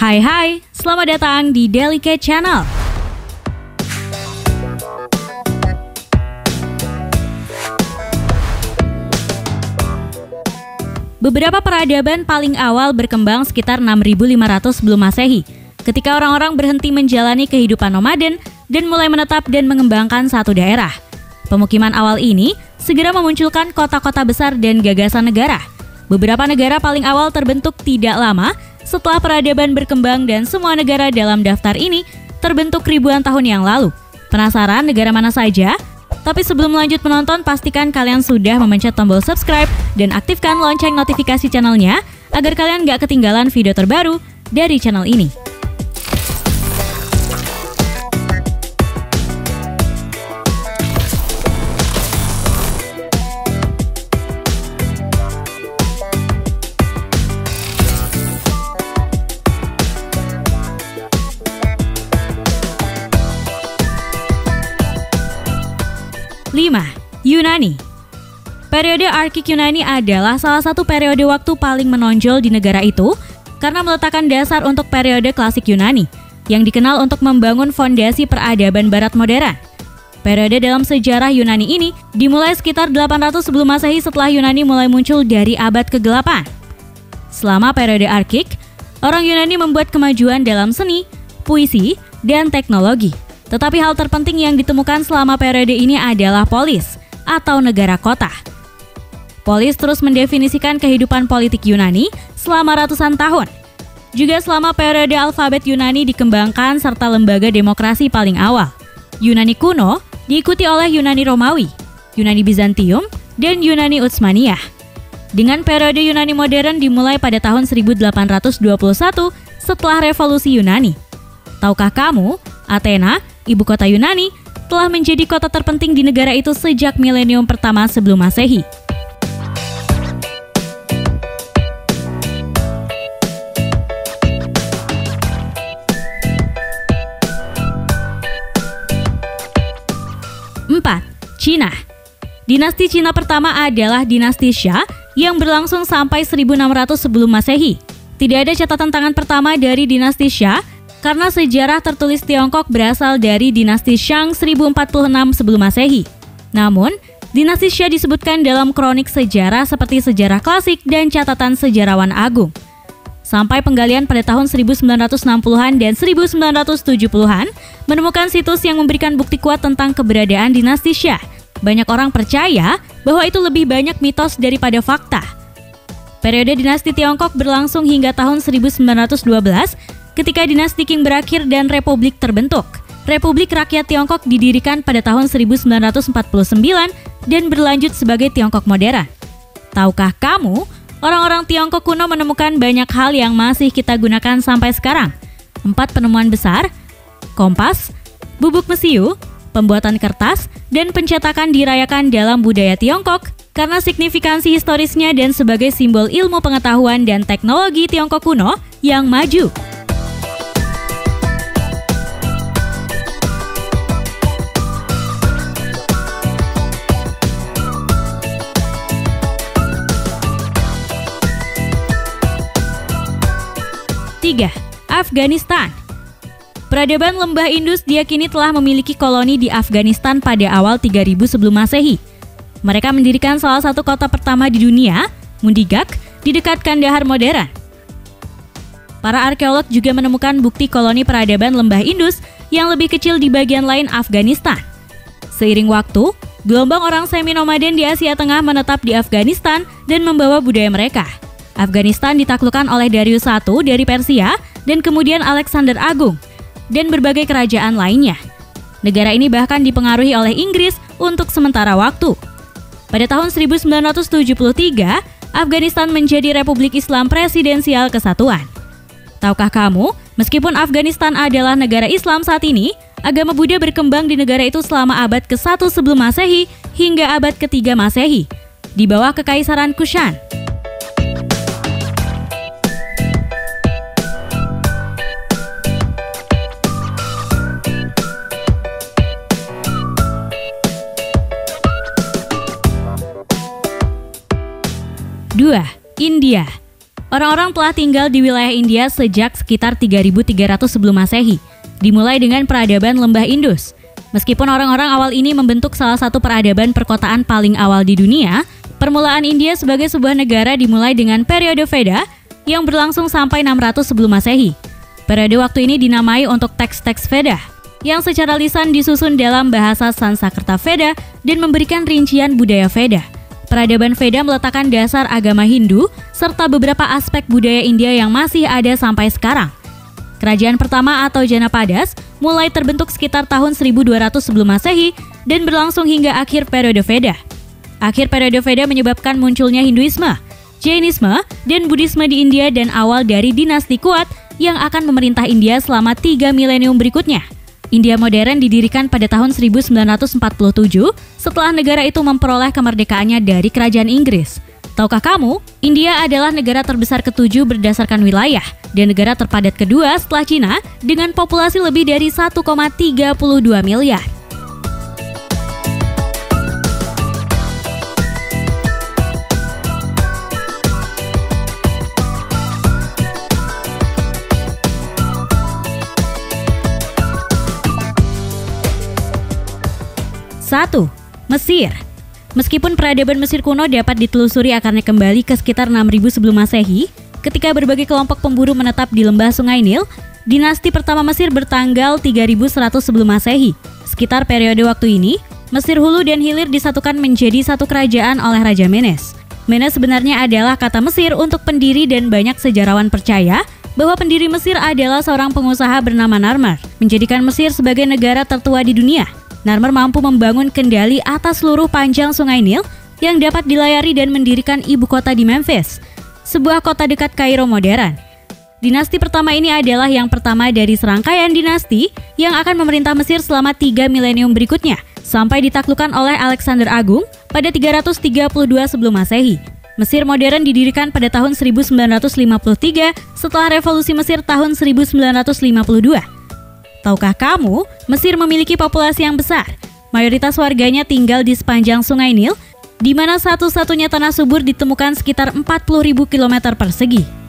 Hai, selamat datang di Delicate Channel. Beberapa peradaban paling awal berkembang sekitar 6500 sebelum Masehi, ketika orang-orang berhenti menjalani kehidupan nomaden dan mulai menetap dan mengembangkan satu daerah. Pemukiman awal ini segera memunculkan kota-kota besar dan gagasan negara. Beberapa negara paling awal terbentuk tidak lama setelah peradaban berkembang dan semua negara dalam daftar ini terbentuk ribuan tahun yang lalu. Penasaran negara mana saja? Tapi sebelum lanjut menonton, pastikan kalian sudah memencet tombol subscribe dan aktifkan lonceng notifikasi channelnya agar kalian gak ketinggalan video terbaru dari channel ini. Yunani. Periode Arkik Yunani adalah salah satu periode waktu paling menonjol di negara itu karena meletakkan dasar untuk periode klasik Yunani yang dikenal untuk membangun fondasi peradaban barat modern. Periode dalam sejarah Yunani ini dimulai sekitar 800 sebelum Masehi setelah Yunani mulai muncul dari abad ke-8. Selama periode Arkik, orang Yunani membuat kemajuan dalam seni, puisi, dan teknologi. Tetapi hal terpenting yang ditemukan selama periode ini adalah polis atau negara kota. Polis terus mendefinisikan kehidupan politik Yunani selama ratusan tahun. Juga selama periode alfabet Yunani dikembangkan serta lembaga demokrasi paling awal. Yunani kuno diikuti oleh Yunani Romawi, Yunani Bizantium, dan Yunani Utsmaniyah. Dengan periode Yunani modern dimulai pada tahun 1821 setelah revolusi Yunani. Tahukah kamu, Athena, ibu kota Yunani, telah menjadi kota terpenting di negara itu sejak milenium pertama sebelum Masehi. Cina. Dinasti Cina pertama adalah dinasti Xia yang berlangsung sampai 1600 sebelum Masehi. Tidak ada catatan tangan pertama dari dinasti Xia karena sejarah tertulis Tiongkok berasal dari dinasti Shang 1046 sebelum Masehi. Namun, dinasti Xia disebutkan dalam kronik sejarah seperti sejarah klasik dan catatan sejarawan agung. Sampai penggalian pada tahun 1960-an dan 1970-an, menemukan situs yang memberikan bukti kuat tentang keberadaan dinasti Xia. Banyak orang percaya bahwa itu lebih banyak mitos daripada fakta. Periode dinasti Tiongkok berlangsung hingga tahun 1912, ketika dinasti Qing berakhir dan republik terbentuk. Republik Rakyat Tiongkok didirikan pada tahun 1949 dan berlanjut sebagai Tiongkok modern. Tahukah kamu, orang-orang Tiongkok kuno menemukan banyak hal yang masih kita gunakan sampai sekarang. 4 penemuan besar, kompas, bubuk mesiu, pembuatan kertas, dan pencetakan dirayakan dalam budaya Tiongkok karena signifikansi historisnya dan sebagai simbol ilmu pengetahuan dan teknologi Tiongkok kuno yang maju. Afghanistan. Peradaban lembah Indus diyakini telah memiliki koloni di Afghanistan pada awal 3000 sebelum Masehi. Mereka mendirikan salah satu kota pertama di dunia, Mundigak, di dekat Kandahar modern. Para arkeolog juga menemukan bukti koloni peradaban lembah Indus yang lebih kecil di bagian lain Afghanistan. Seiring waktu, gelombang orang semi-nomaden di Asia Tengah menetap di Afghanistan dan membawa budaya mereka. Afghanistan ditaklukkan oleh Darius I dari Persia dan kemudian Alexander Agung dan berbagai kerajaan lainnya. Negara ini bahkan dipengaruhi oleh Inggris untuk sementara waktu. Pada tahun 1973, Afghanistan menjadi Republik Islam Presidensial Kesatuan. Tahukah kamu, meskipun Afghanistan adalah negara Islam saat ini, agama Buddha berkembang di negara itu selama abad ke-1 sebelum Masehi hingga abad ke-3 Masehi, di bawah Kekaisaran Kushan. India. Orang-orang telah tinggal di wilayah India sejak sekitar 3300 sebelum Masehi, dimulai dengan peradaban Lembah Indus. Meskipun orang-orang awal ini membentuk salah satu peradaban perkotaan paling awal di dunia, permulaan India sebagai sebuah negara dimulai dengan periode Veda yang berlangsung sampai 600 sebelum Masehi. Periode waktu ini dinamai untuk teks-teks Veda, yang secara lisan disusun dalam bahasa Sanskerta Veda dan memberikan rincian budaya Veda. Peradaban Veda meletakkan dasar agama Hindu serta beberapa aspek budaya India yang masih ada sampai sekarang. Kerajaan pertama atau Janapadas mulai terbentuk sekitar tahun 1200 sebelum Masehi dan berlangsung hingga akhir periode Veda. Akhir periode Veda menyebabkan munculnya Hinduisme, Jainisme, dan Buddhisme di India dan awal dari dinasti kuat yang akan memerintah India selama 3 milenium berikutnya. India modern didirikan pada tahun 1947 setelah negara itu memperoleh kemerdekaannya dari kerajaan Inggris. Tahukah kamu, India adalah negara terbesar ke-7 berdasarkan wilayah dan negara terpadat kedua setelah Cina dengan populasi lebih dari 1,32 miliar. Mesir. Meskipun peradaban Mesir kuno dapat ditelusuri akarnya kembali ke sekitar 6000 sebelum Masehi, ketika berbagai kelompok pemburu menetap di lembah Sungai Nil, dinasti pertama Mesir bertanggal 3100 sebelum Masehi. Sekitar periode waktu ini, Mesir hulu dan hilir disatukan menjadi satu kerajaan oleh Raja Menes. Menes sebenarnya adalah kata Mesir untuk pendiri dan banyak sejarawan percaya bahwa pendiri Mesir adalah seorang pengusaha bernama Narmer, menjadikan Mesir sebagai negara tertua di dunia. Narmer mampu membangun kendali atas seluruh panjang Sungai Nil yang dapat dilayari dan mendirikan ibu kota di Memphis, sebuah kota dekat Kairo modern. Dinasti pertama ini adalah yang pertama dari serangkaian dinasti yang akan memerintah Mesir selama 3 milenium berikutnya, sampai ditaklukkan oleh Alexander Agung pada 332 sebelum Masehi. Mesir modern didirikan pada tahun 1953 setelah Revolusi Mesir tahun 1952. Tahukah kamu, Mesir memiliki populasi yang besar. Mayoritas warganya tinggal di sepanjang Sungai Nil, di mana satu-satunya tanah subur ditemukan sekitar 40.000 km persegi.